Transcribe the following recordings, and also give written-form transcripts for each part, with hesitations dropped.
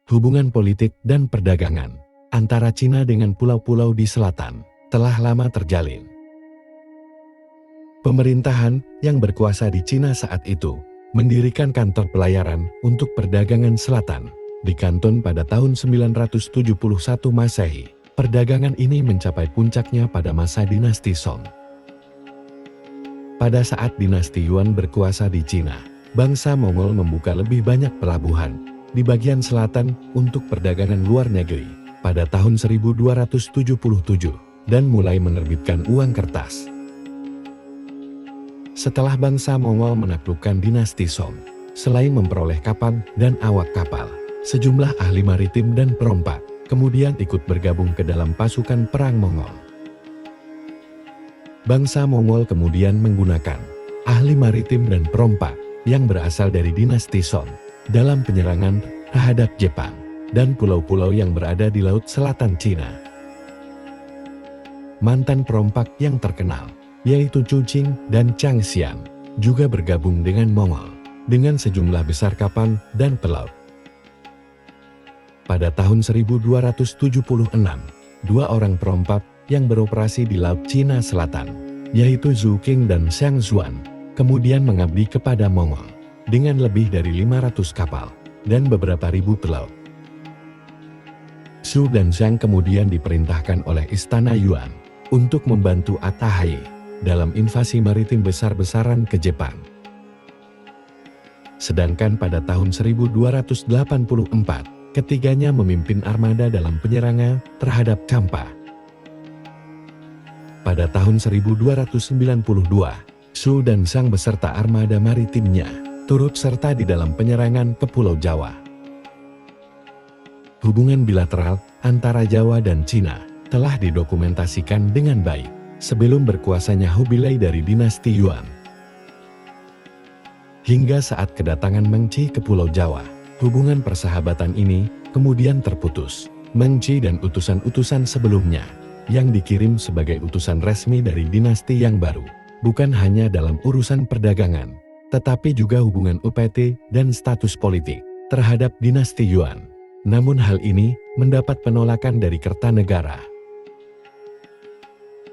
Hubungan politik dan perdagangan antara Cina dengan pulau-pulau di selatan telah lama terjalin. Pemerintahan yang berkuasa di Cina saat itu mendirikan kantor pelayaran untuk perdagangan selatan di Kanton pada tahun 971 Masehi. Perdagangan ini mencapai puncaknya pada masa dinasti Song. Pada saat dinasti Yuan berkuasa di Cina, bangsa Mongol membuka lebih banyak pelabuhan di bagian selatan untuk perdagangan luar negeri pada tahun 1277 dan mulai menerbitkan uang kertas. Setelah bangsa Mongol menaklukkan dinasti Song, selain memperoleh kapal dan awak kapal, sejumlah ahli maritim dan perompak kemudian ikut bergabung ke dalam pasukan perang Mongol. Bangsa Mongol kemudian menggunakan ahli maritim dan perompak yang berasal dari dinasti Song dalam penyerangan terhadap Jepang dan pulau-pulau yang berada di Laut Selatan Cina. Mantan perompak yang terkenal, yaitu Chu Qing dan Chang Xian, juga bergabung dengan Mongol dengan sejumlah besar kapal dan pelaut. Pada tahun 1276, dua orang perompak yang beroperasi di Laut Cina Selatan, yaitu Zhu Qing dan Xiang Zuan, kemudian mengabdi kepada Mongol dengan lebih dari 500 kapal dan beberapa ribu pelaut. Zhu dan Xiang kemudian diperintahkan oleh Istana Yuan untuk membantu Atahaye dalam invasi maritim besar-besaran ke Jepang. Sedangkan pada tahun 1284, ketiganya memimpin armada dalam penyerangan terhadap Champa. Pada tahun 1292, Zhu dan Xiang beserta armada maritimnya turut serta di dalam penyerangan ke Pulau Jawa. Hubungan bilateral antara Jawa dan Cina telah didokumentasikan dengan baik sebelum berkuasanya Hubilei dari dinasti Yuan. Hingga saat kedatangan Meng Qi ke Pulau Jawa, hubungan persahabatan ini kemudian terputus. Meng Qi dan utusan-utusan sebelumnya yang dikirim sebagai utusan resmi dari dinasti yang baru, bukan hanya dalam urusan perdagangan, tetapi juga hubungan UPT dan status politik terhadap dinasti Yuan. Namun hal ini mendapat penolakan dari Kertanegara.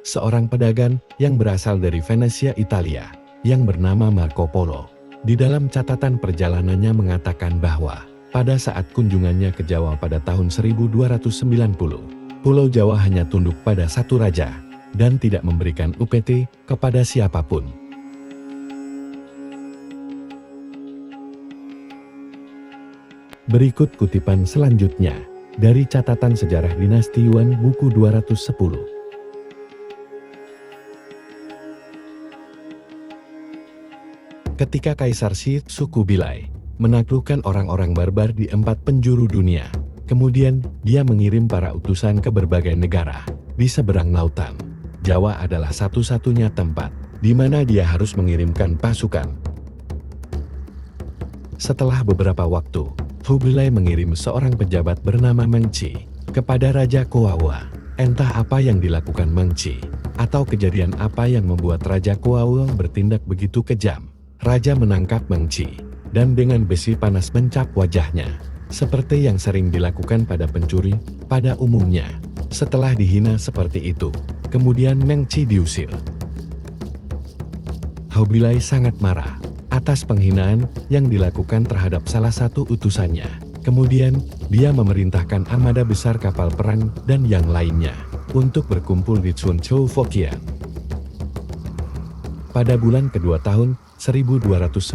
Seorang pedagang yang berasal dari Venesia, Italia, yang bernama Marco Polo, di dalam catatan perjalanannya mengatakan bahwa pada saat kunjungannya ke Jawa pada tahun 1290, Pulau Jawa hanya tunduk pada satu raja dan tidak memberikan UPT kepada siapapun. Berikut kutipan selanjutnya dari catatan sejarah dinasti Yuan buku 210. Ketika Kaisar Shi Kubilai menaklukkan orang-orang barbar di 4 penjuru dunia, kemudian dia mengirim para utusan ke berbagai negara di seberang lautan. Jawa adalah satu-satunya tempat di mana dia harus mengirimkan pasukan. Setelah beberapa waktu, Hubilei mengirim seorang pejabat bernama Meng Qi kepada Raja Kuawa. Entah apa yang dilakukan Meng Qi, atau kejadian apa yang membuat Raja Kuawa bertindak begitu kejam. Raja menangkap Meng Qi dan dengan besi panas mencap wajahnya, seperti yang sering dilakukan pada pencuri pada umumnya. Setelah dihina seperti itu, kemudian Meng Qi diusir. Hubilei sangat marah atas penghinaan yang dilakukan terhadap salah satu utusannya. Kemudian, dia memerintahkan armada besar kapal perang dan yang lainnya untuk berkumpul di Chunzhou, Fujian. Pada bulan kedua tahun 1292,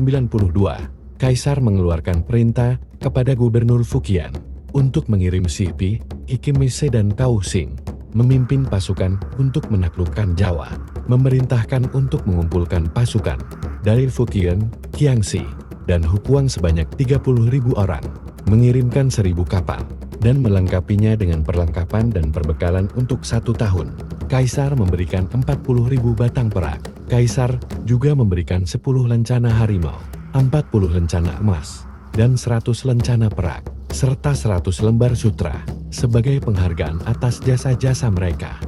Kaisar mengeluarkan perintah kepada Gubernur Fujian untuk mengirim Sipi, Ikimise dan Kaohsing memimpin pasukan untuk menaklukkan Jawa, memerintahkan untuk mengumpulkan pasukan dari Fujian, Jiangxi, dan Hukuang sebanyak 30.000 orang, mengirimkan 1.000 kapal, dan melengkapinya dengan perlengkapan dan perbekalan untuk 1 tahun. Kaisar memberikan 40.000 batang perak. Kaisar juga memberikan 10 lencana harimau, 40 lencana emas, dan 100 lencana perak, serta 100 lembar sutra, sebagai penghargaan atas jasa-jasa mereka.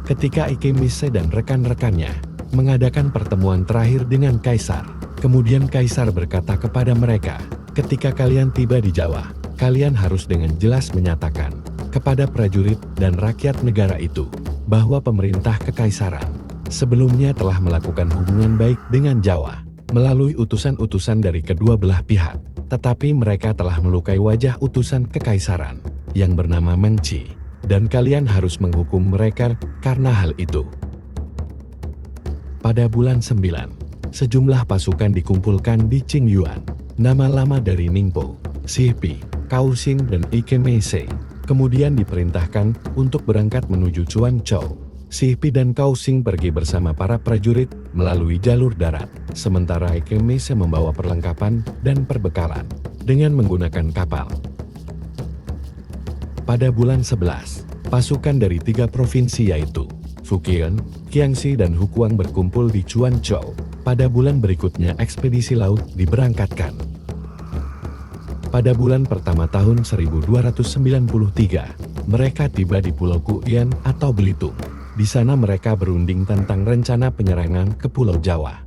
Ketika Ikimise dan rekan-rekannya mengadakan pertemuan terakhir dengan Kaisar, kemudian Kaisar berkata kepada mereka, Ketika kalian tiba di Jawa, kalian harus dengan jelas menyatakan kepada prajurit dan rakyat negara itu bahwa pemerintah kekaisaran sebelumnya telah melakukan hubungan baik dengan Jawa melalui utusan-utusan dari kedua belah pihak, tetapi mereka telah melukai wajah utusan kekaisaran yang bernama Mengci, dan kalian harus menghukum mereka karena hal itu. Pada bulan 9, sejumlah pasukan dikumpulkan di Qingyuan. Nama lama dari Ningpo, Sipi, Kaohsing, dan Ikemese kemudian diperintahkan untuk berangkat menuju Quanzhou. Sipi dan Kaohsing pergi bersama para prajurit melalui jalur darat, sementara Ikemese membawa perlengkapan dan perbekalan dengan menggunakan kapal. Pada bulan 11, pasukan dari 3 provinsi yaitu Fujian, Jiangxi, dan Hukuang berkumpul di Quanzhou. Pada bulan berikutnya ekspedisi laut diberangkatkan. Pada bulan pertama tahun 1293, mereka tiba di Pulau Kuian atau Belitung. Di sana mereka berunding tentang rencana penyerangan ke Pulau Jawa.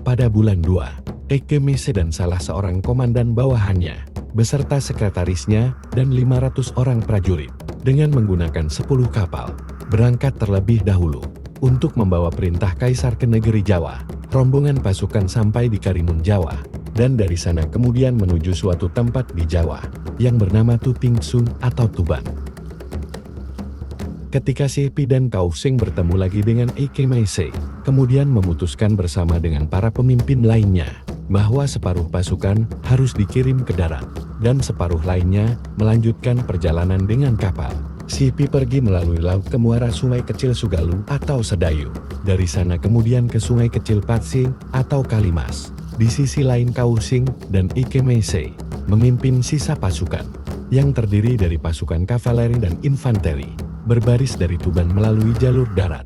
Pada bulan 2, Ikemese dan salah seorang komandan bawahannya, beserta sekretarisnya dan 500 orang prajurit, dengan menggunakan 10 kapal, berangkat terlebih dahulu untuk membawa perintah kaisar ke negeri Jawa. Rombongan pasukan sampai di Karimun Jawa, dan dari sana kemudian menuju suatu tempat di Jawa yang bernama Tutingsun atau Tuban. Ketika Sipi dan Kaohsing bertemu lagi dengan Ikemese, kemudian memutuskan bersama dengan para pemimpin lainnya bahwa separuh pasukan harus dikirim ke darat dan separuh lainnya melanjutkan perjalanan dengan kapal. Sipi pergi melalui laut ke muara Sungai Kecil Sugalu atau Sedayu. Dari sana kemudian ke Sungai Kecil Patsi atau Kalimas. Di sisi lain Kaohsing dan Ikemese memimpin sisa pasukan yang terdiri dari pasukan kavaleri dan infanteri, berbaris dari Tuban melalui jalur darat.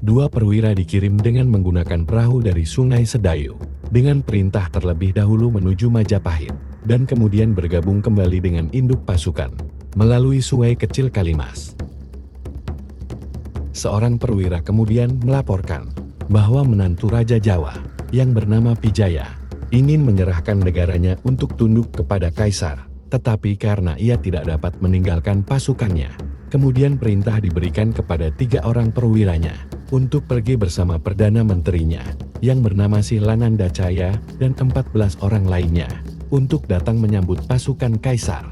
2 perwira dikirim dengan menggunakan perahu dari Sungai Sedayu, dengan perintah terlebih dahulu menuju Majapahit, dan kemudian bergabung kembali dengan induk pasukan, melalui Sungai Kecil Kalimas. Seorang perwira kemudian melaporkan bahwa menantu Raja Jawa, yang bernama Pijaya, ingin menyerahkan negaranya untuk tunduk kepada kaisar, tetapi karena ia tidak dapat meninggalkan pasukannya, kemudian perintah diberikan kepada 3 orang perwiranya untuk pergi bersama Perdana Menterinya, yang bernama Silananda Caya, dan 14 orang lainnya, untuk datang menyambut pasukan kaisar.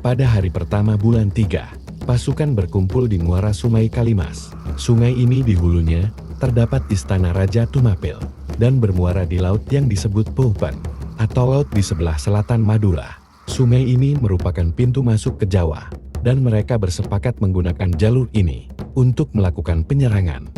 Pada hari pertama bulan 3, pasukan berkumpul di muara Sungai Kalimas. Sungai ini di hulunya terdapat istana Raja Tumapel, dan bermuara di laut yang disebut Poupan, atau laut di sebelah selatan Madura. Sungai ini merupakan pintu masuk ke Jawa, dan mereka bersepakat menggunakan jalur ini untuk melakukan penyerangan.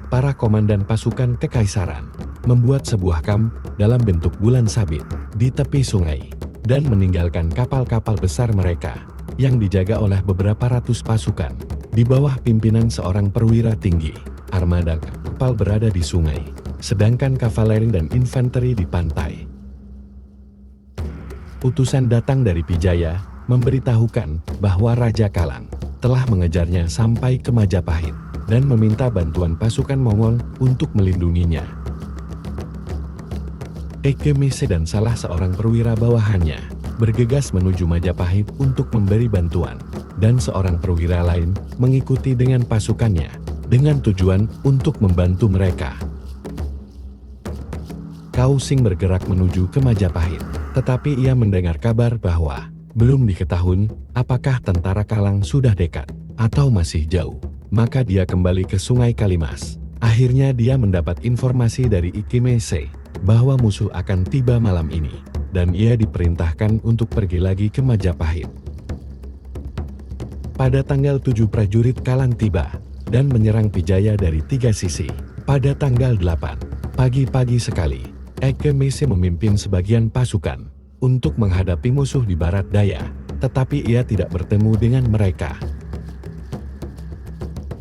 Para komandan pasukan kekaisaran membuat sebuah kamp dalam bentuk bulan sabit di tepi sungai, dan meninggalkan kapal-kapal besar mereka yang dijaga oleh beberapa ratus pasukan di bawah pimpinan seorang perwira tinggi. Armada kapal berada di sungai, sedangkan kavaleri dan infanteri di pantai. Utusan datang dari Pijaya memberitahukan bahwa Raja Kalang telah mengejarnya sampai ke Majapahit dan meminta bantuan pasukan Mongol untuk melindunginya. Ikemese dan salah seorang perwira bawahannya bergegas menuju Majapahit untuk memberi bantuan, dan seorang perwira lain mengikuti dengan pasukannya dengan tujuan untuk membantu mereka. Kaohsing bergerak menuju ke Majapahit, tetapi ia mendengar kabar bahwa belum diketahui apakah tentara Kalang sudah dekat atau masih jauh. Maka dia kembali ke Sungai Kalimas. Akhirnya dia mendapat informasi dari Ikemese bahwa musuh akan tiba malam ini, dan ia diperintahkan untuk pergi lagi ke Majapahit. Pada tanggal 7 prajurit Kalang tiba dan menyerang Pijaya dari 3 sisi. Pada tanggal 8, pagi-pagi sekali, Ikemese memimpin sebagian pasukan untuk menghadapi musuh di barat daya, tetapi ia tidak bertemu dengan mereka.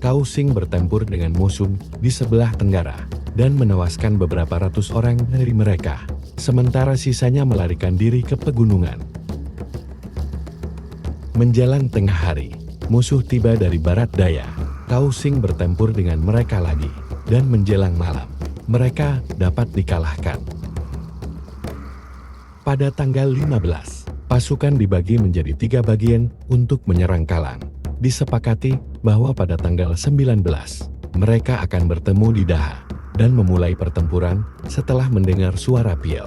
Kaohsing bertempur dengan musuh di sebelah tenggara dan menewaskan beberapa ratus orang dari mereka, sementara sisanya melarikan diri ke pegunungan. Menjelang tengah hari, musuh tiba dari barat daya. Kaohsing bertempur dengan mereka lagi, dan menjelang malam, mereka dapat dikalahkan. Pada tanggal 15, pasukan dibagi menjadi 3 bagian untuk menyerang Kalang. Disepakati bahwa pada tanggal 19, mereka akan bertemu di Daha dan memulai pertempuran setelah mendengar suara piel.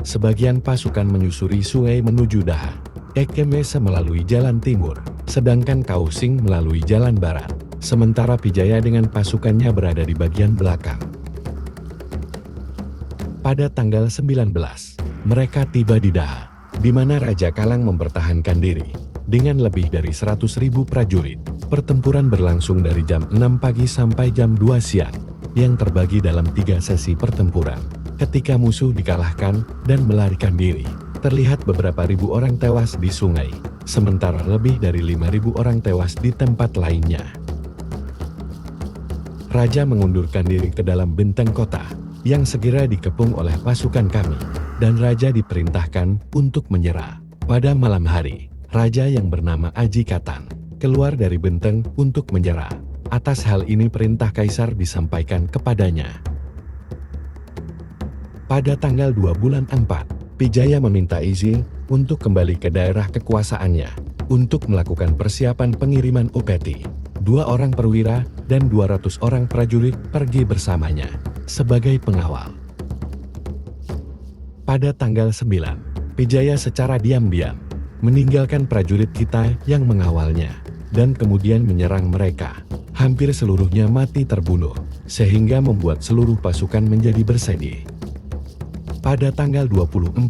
Sebagian pasukan menyusuri sungai menuju Daha. Ekemese melalui jalan timur, sedangkan Kausing melalui jalan barat, sementara Pijaya dengan pasukannya berada di bagian belakang. Pada tanggal 19, mereka tiba di Daha, di mana Raja Kalang mempertahankan diri. Dengan lebih dari 100.000 prajurit, pertempuran berlangsung dari jam 6 pagi sampai jam 2 siang, yang terbagi dalam 3 sesi pertempuran. Ketika musuh dikalahkan dan melarikan diri, terlihat beberapa ribu orang tewas di sungai, sementara lebih dari 5.000 orang tewas di tempat lainnya. Raja mengundurkan diri ke dalam benteng kota, yang segera dikepung oleh pasukan kami, dan Raja diperintahkan untuk menyerah. Pada malam hari, Raja yang bernama Aji Katan keluar dari benteng untuk menyerah. Atas hal ini perintah Kaisar disampaikan kepadanya. Pada tanggal 2 bulan 4, Pijaya meminta izin untuk kembali ke daerah kekuasaannya, untuk melakukan persiapan pengiriman upeti. 2 orang perwira dan 200 orang prajurit pergi bersamanya, sebagai pengawal. Pada tanggal 9, Pijaya secara diam-diam meninggalkan prajurit kita yang mengawalnya, dan kemudian menyerang mereka. Hampir seluruhnya mati terbunuh, sehingga membuat seluruh pasukan menjadi bersedih. Pada tanggal 24,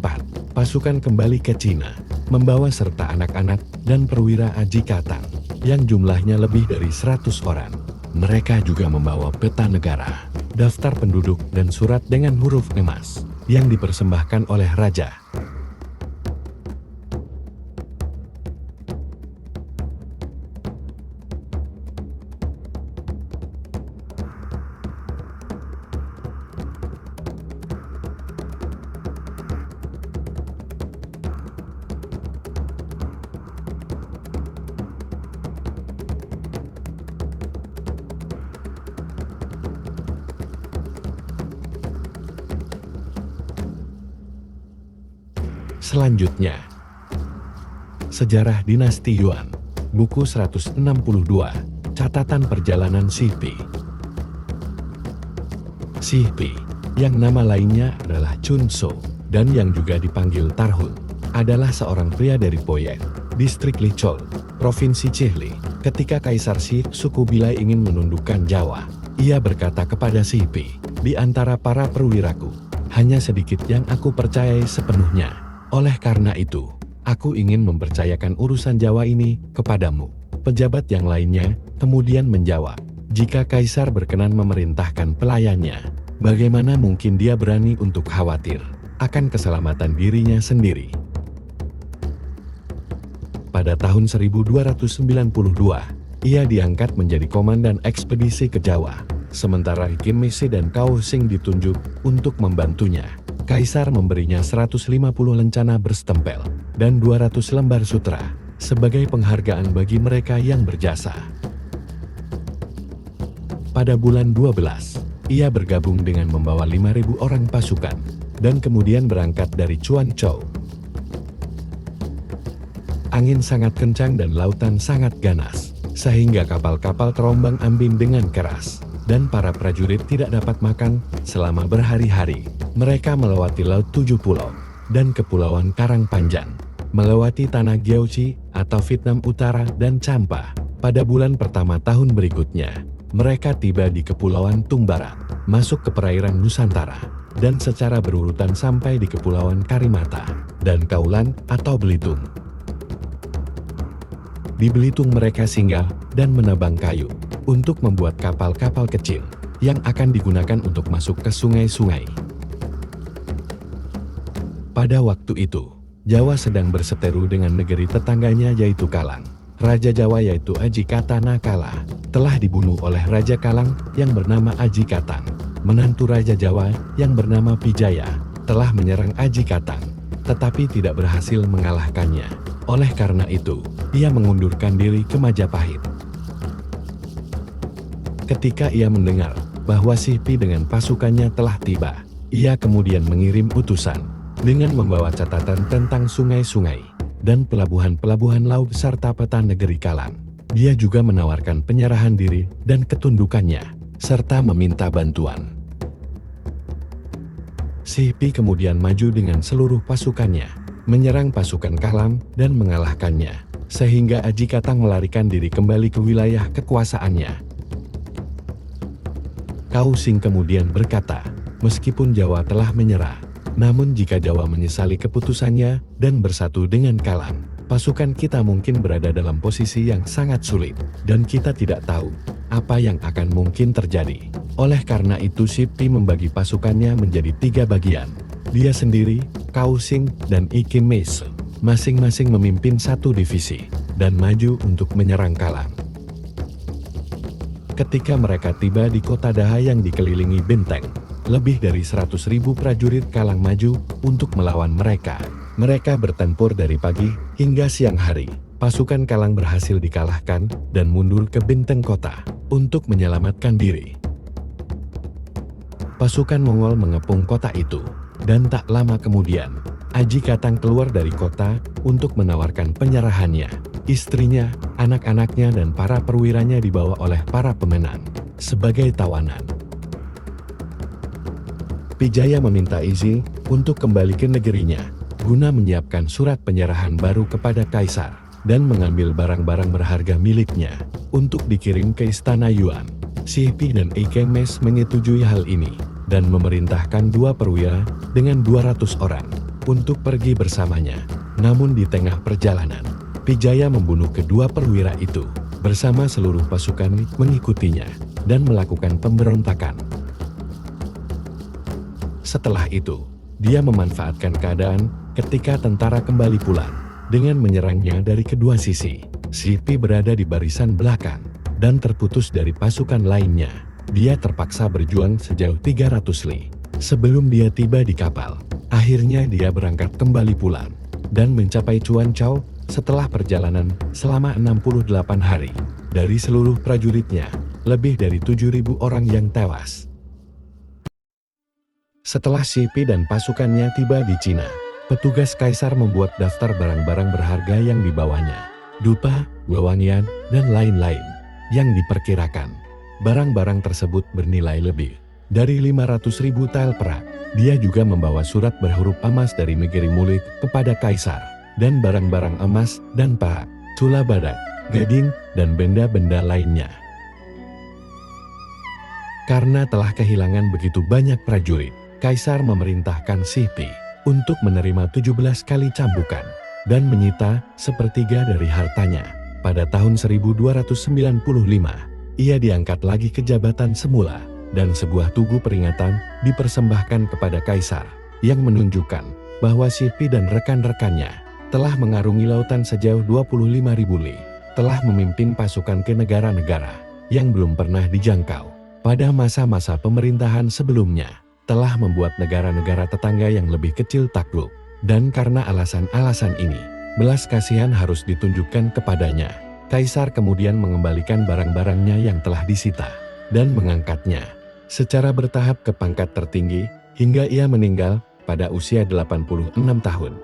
pasukan kembali ke Cina, membawa serta anak-anak dan perwira Aji Katan, yang jumlahnya lebih dari 100 orang. Mereka juga membawa peta negara, daftar penduduk dan surat dengan huruf emas, yang dipersembahkan oleh Raja. Selanjutnya, Sejarah Dinasti Yuan, buku 162, catatan perjalanan Xi. Xi, yang nama lainnya adalah Chun Shou, dan yang juga dipanggil Tarhun, adalah seorang pria dari Poyet, distrik Lichol, provinsi Chihli. Ketika Kaisar Xi suku Bilai ingin menundukkan Jawa, ia berkata kepada Xi, "Di antara para perwiraku, hanya sedikit yang aku percayai sepenuhnya. Oleh karena itu, aku ingin mempercayakan urusan Jawa ini kepadamu." Pejabat yang lainnya kemudian menjawab, "Jika Kaisar berkenan memerintahkan pelayannya, bagaimana mungkin dia berani untuk khawatir akan keselamatan dirinya sendiri?" Pada tahun 1292, ia diangkat menjadi komandan ekspedisi ke Jawa, sementara Ikimese dan Kausing ditunjuk untuk membantunya. Kaisar memberinya 150 lencana berstempel dan 200 lembar sutra sebagai penghargaan bagi mereka yang berjasa. Pada bulan 12, ia bergabung dengan membawa 5.000 orang pasukan dan kemudian berangkat dari Cuancou. Angin sangat kencang dan lautan sangat ganas, sehingga kapal-kapal terombang-ambing dengan keras, dan para prajurit tidak dapat makan selama berhari-hari. Mereka melewati Laut 7 Pulau dan Kepulauan Karang Panjang, melewati tanah Gyeonggi atau Vietnam Utara dan Champa. Pada bulan pertama tahun berikutnya, mereka tiba di Kepulauan Tung Barat, masuk ke perairan Nusantara, dan secara berurutan sampai di Kepulauan Karimata dan Kaulan atau Belitung. Di Belitung mereka singgah dan menebang kayu untuk membuat kapal-kapal kecil yang akan digunakan untuk masuk ke sungai-sungai. Pada waktu itu, Jawa sedang berseteru dengan negeri tetangganya yaitu Kalang. Raja Jawa yaitu Aji Katanakala telah dibunuh oleh Raja Kalang yang bernama Aji Katan. Menantu Raja Jawa yang bernama Pijaya telah menyerang Aji Katan, tetapi tidak berhasil mengalahkannya. Oleh karena itu, ia mengundurkan diri ke Majapahit. Ketika ia mendengar bahwa Si Pi dengan pasukannya telah tiba, ia kemudian mengirim utusan dengan membawa catatan tentang sungai-sungai dan pelabuhan-pelabuhan laut serta peta negeri Kalang. Dia juga menawarkan penyerahan diri dan ketundukannya, serta meminta bantuan. Si Pi kemudian maju dengan seluruh pasukannya, menyerang pasukan Kalam dan mengalahkannya, sehingga Aji Katang melarikan diri kembali ke wilayah kekuasaannya. Kau Sing kemudian berkata, meskipun Jawa telah menyerah, namun jika Jawa menyesali keputusannya dan bersatu dengan Kalam, pasukan kita mungkin berada dalam posisi yang sangat sulit, dan kita tidak tahu apa yang akan mungkin terjadi. Oleh karena itu Si Pi membagi pasukannya menjadi 3 bagian. Dia sendiri, Kau Sing, dan I Kim Mese, masing-masing memimpin 1 divisi, dan maju untuk menyerang Kalang. Ketika mereka tiba di kota Daha yang dikelilingi benteng, lebih dari 100.000 prajurit Kalang maju untuk melawan mereka. Mereka bertempur dari pagi hingga siang hari. Pasukan Kalang berhasil dikalahkan dan mundur ke benteng kota untuk menyelamatkan diri. Pasukan Mongol mengepung kota itu, dan tak lama kemudian, Aji Katang keluar dari kota untuk menawarkan penyerahannya. Istrinya, anak-anaknya dan para perwiranya dibawa oleh para pemenang sebagai tawanan. Pijaya meminta izin untuk kembali ke negerinya guna menyiapkan surat penyerahan baru kepada Kaisar dan mengambil barang-barang berharga miliknya untuk dikirim ke Istana Yuan. Si Pi dan I Kim Mese menyetujui hal ini dan memerintahkan 2 perwira dengan 200 orang untuk pergi bersamanya. Namun di tengah perjalanan, Pijaya membunuh kedua perwira itu bersama seluruh pasukan mengikutinya dan melakukan pemberontakan. Setelah itu, dia memanfaatkan keadaan ketika tentara kembali pulang dengan menyerangnya dari kedua sisi. Si Pi berada di barisan belakang dan terputus dari pasukan lainnya. Dia terpaksa berjuang sejauh 300 li sebelum dia tiba di kapal. Akhirnya dia berangkat kembali pulang dan mencapai Cuan Chau setelah perjalanan selama 68 hari. Dari seluruh prajuritnya, lebih dari 7.000 orang yang tewas. Setelah Si Pi dan pasukannya tiba di Cina, petugas Kaisar membuat daftar barang-barang berharga yang dibawanya, dupa, wewangian, dan lain-lain, yang diperkirakan. Barang-barang tersebut bernilai lebih dari 500.000 tael perak. Dia juga membawa surat berhuruf emas dari negeri Mulik kepada Kaisar, dan barang-barang emas dan perak, cula badak, gading, dan benda-benda lainnya. Karena telah kehilangan begitu banyak prajurit, Kaisar memerintahkan Si Pi untuk menerima 17 kali cambukan dan menyita sepertiga dari hartanya. Pada tahun 1295, ia diangkat lagi ke jabatan semula dan sebuah tugu peringatan dipersembahkan kepada Kaisar yang menunjukkan bahwa Si Pi dan rekan-rekannya telah mengarungi lautan sejauh 25.000 li, telah memimpin pasukan ke negara-negara yang belum pernah dijangkau pada masa-masa pemerintahan sebelumnya, telah membuat negara-negara tetangga yang lebih kecil takluk, dan karena alasan-alasan ini, belas kasihan harus ditunjukkan kepadanya. Kaisar kemudian mengembalikan barang-barangnya yang telah disita, dan mengangkatnya secara bertahap ke pangkat tertinggi, hingga ia meninggal pada usia 86 tahun.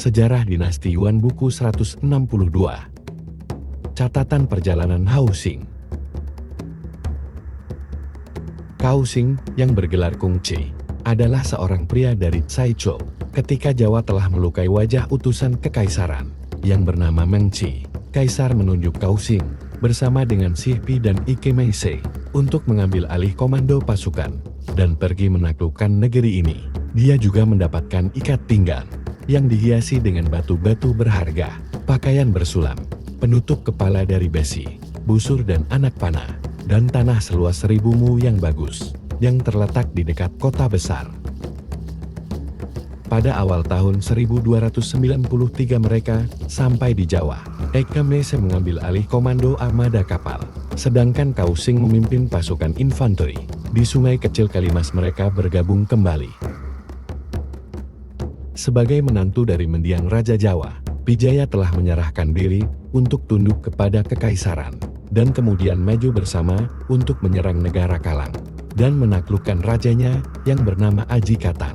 Sejarah Dinasti Yuan buku 162. Catatan perjalanan Hou Xing. Kau Xing yang bergelar Kung Ci adalah seorang pria dari Tsaizhou. Ketika Jawa telah melukai wajah utusan kekaisaran yang bernama Meng Qi, Kaisar menunjuk Kau Xing bersama dengan Si Pi dan I Kim Mese untuk mengambil alih komando pasukan dan pergi menaklukkan negeri ini. Dia juga mendapatkan ikat pinggang yang dihiasi dengan batu-batu berharga, pakaian bersulam, penutup kepala dari besi, busur dan anak panah, dan tanah seluas 1000 mu yang bagus, yang terletak di dekat kota besar. Pada awal tahun 1293 mereka sampai di Jawa. Ike Mese mengambil alih komando armada kapal, sedangkan Kausing memimpin pasukan infanteri. Di sungai kecil Kalimas mereka bergabung kembali. Sebagai menantu dari mendiang Raja Jawa, Wijaya telah menyerahkan diri untuk tunduk kepada kekaisaran, dan kemudian maju bersama untuk menyerang negara Kalang, dan menaklukkan rajanya yang bernama Aji Katan.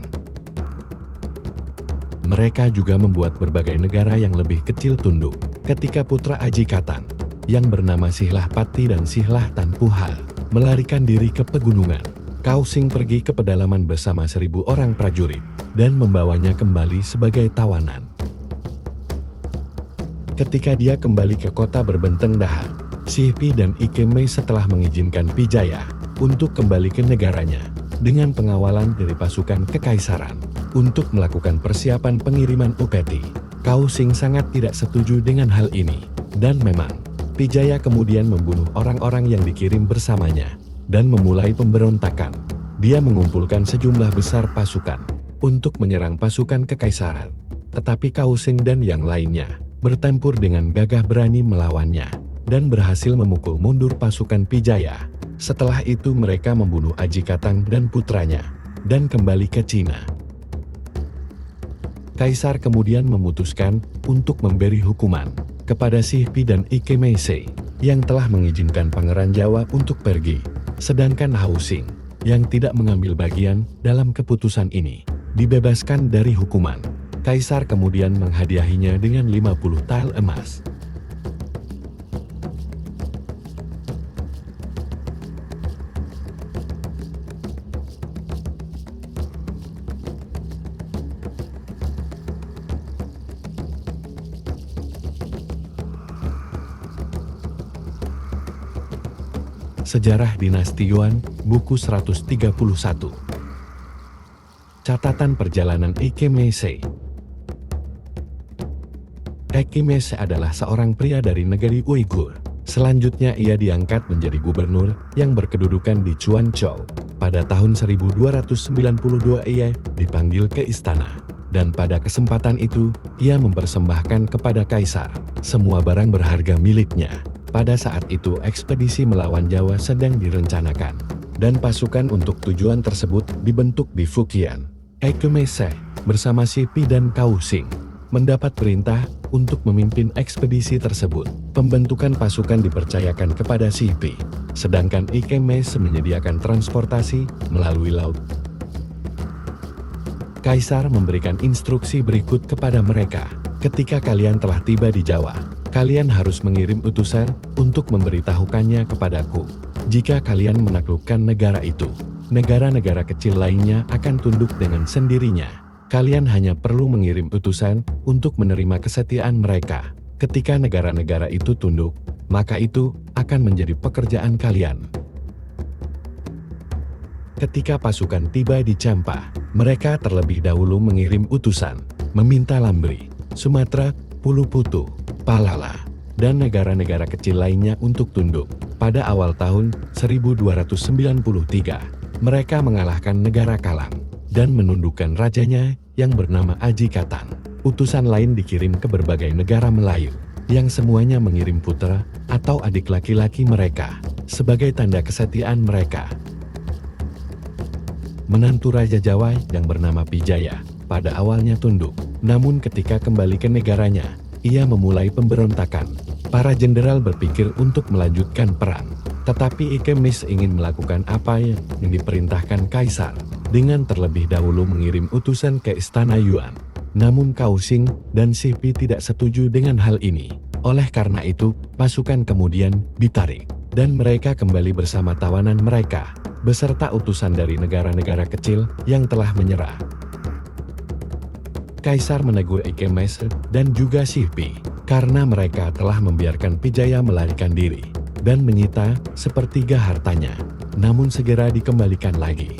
Mereka juga membuat berbagai negara yang lebih kecil tunduk ketika putra Aji Katan, yang bernama Sihlah Pati dan Sihlah Tanpuhal, melarikan diri ke pegunungan. Kausing pergi ke pedalaman bersama 1.000 orang prajurit, dan membawanya kembali sebagai tawanan. Ketika dia kembali ke kota berbenteng dahan, Sihpi dan Ike Mese setelah mengizinkan Wijaya untuk kembali ke negaranya, dengan pengawalan dari pasukan kekaisaran, untuk melakukan persiapan pengiriman upeti. Kausing sangat tidak setuju dengan hal ini, dan memang, Wijaya kemudian membunuh orang-orang yang dikirim bersamanya, dan memulai pemberontakan. Dia mengumpulkan sejumlah besar pasukan, untuk menyerang pasukan kekaisaran. Tetapi Kausing dan yang lainnya, bertempur dengan gagah berani melawannya, dan berhasil memukul mundur pasukan Wijaya. Setelah itu mereka membunuh Aji Katan dan putranya, dan kembali ke Cina. Kaisar kemudian memutuskan untuk memberi hukuman kepada Sihpi dan Ike Mese yang telah mengizinkan Pangeran Jawa untuk pergi, sedangkan Kausing yang tidak mengambil bagian dalam keputusan ini dibebaskan dari hukuman. Kaisar kemudian menghadiahinya dengan 50 tael emas. Sejarah Dinasti Yuan, buku 131. Catatan perjalanan Ike Mese. Ike Mese adalah seorang pria dari negeri Uighur. Selanjutnya ia diangkat menjadi gubernur yang berkedudukan di Quanzhou. Pada tahun 1292 ia dipanggil ke istana. Dan pada kesempatan itu, ia mempersembahkan kepada kaisar semua barang berharga miliknya. Pada saat itu ekspedisi melawan Jawa sedang direncanakan, dan pasukan untuk tujuan tersebut dibentuk di Fujian. Ike Mese bersama Sihpi dan Kausing mendapat perintah untuk memimpin ekspedisi tersebut. Pembentukan pasukan dipercayakan kepada Sihpi, sedangkan Ike Mese menyediakan transportasi melalui laut. Kaisar memberikan instruksi berikut kepada mereka. Ketika kalian telah tiba di Jawa, kalian harus mengirim utusan untuk memberitahukannya kepadaku. Jika kalian menaklukkan negara itu, negara-negara kecil lainnya akan tunduk dengan sendirinya. Kalian hanya perlu mengirim utusan untuk menerima kesetiaan mereka. Ketika negara-negara itu tunduk, maka itu akan menjadi pekerjaan kalian. Ketika pasukan tiba di Champa, mereka terlebih dahulu mengirim utusan, meminta Lambri, Sumatera, Puluputu, Palala, dan negara-negara kecil lainnya untuk tunduk. Pada awal tahun 1293, mereka mengalahkan negara Kalang, dan menundukkan rajanya yang bernama Aji Katan. Utusan lain dikirim ke berbagai negara Melayu, yang semuanya mengirim putra atau adik laki-laki mereka, sebagai tanda kesetiaan mereka. Menantu Raja Jawa yang bernama Wijaya, pada awalnya tunduk, namun ketika kembali ke negaranya, ia memulai pemberontakan. Para jenderal berpikir untuk melanjutkan perang, tetapi Ike Mese ingin melakukan apa yang diperintahkan Kaisar, dengan terlebih dahulu mengirim utusan ke Istana Yuan. Namun Kausing dan Sihpi tidak setuju dengan hal ini. Oleh karena itu, pasukan kemudian ditarik, dan mereka kembali bersama tawanan mereka, beserta utusan dari negara-negara kecil yang telah menyerah. Kaisar menegur Ike Mese dan juga Sihpi, karena mereka telah membiarkan Wijaya melarikan diri, dan menyita sepertiga hartanya, namun segera dikembalikan lagi.